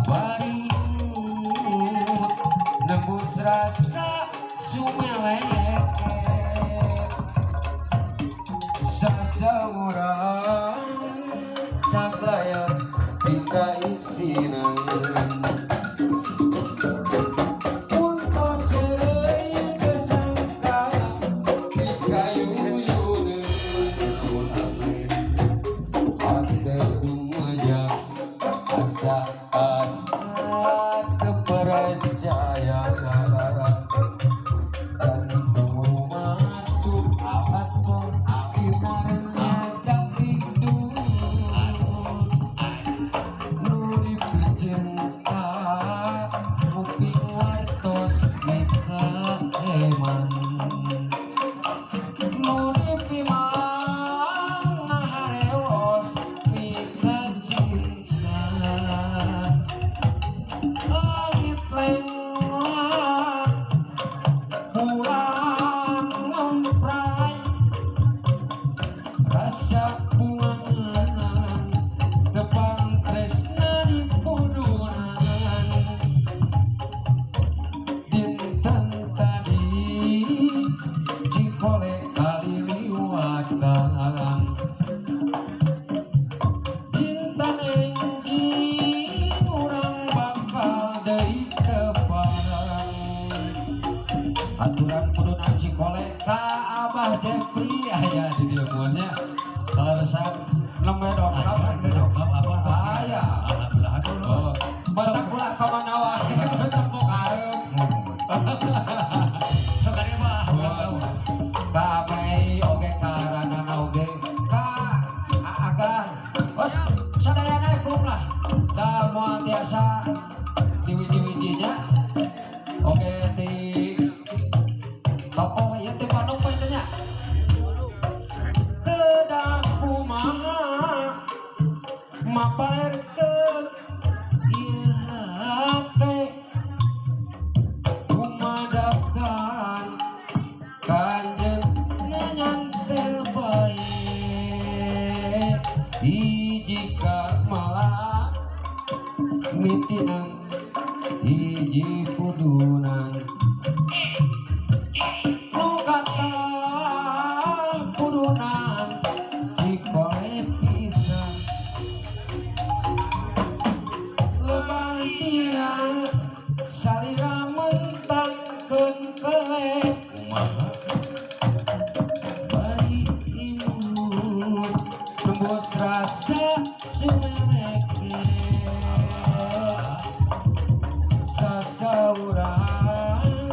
bari nembus rasa sumeleket sasaurang caglaya kita isinan aturan kudu nanci kolek ka Abah Jepri aya di dieu monya kalau resep nembe dongkap apa aya alhamdulillah dulu batak kula ka mana wae tepuk arep sakade mah ka mai oge ka ranana oge ka agan bos sadayana kurunglah da moal tiasa diwiji-wijinya oge ti tokoh yang di Bandung mainnya kedah kumaha mapaler ke ihate kumadapkan kanjeng nyantel bae hiji malah mitinang hiji kudunan salira mentangkeun kelek bari imut tembus rasa sumeleket sasaurang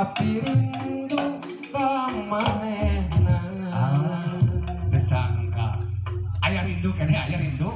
tapi rindu ka manehna. Tersangka. Aya rindu kene aya rindu.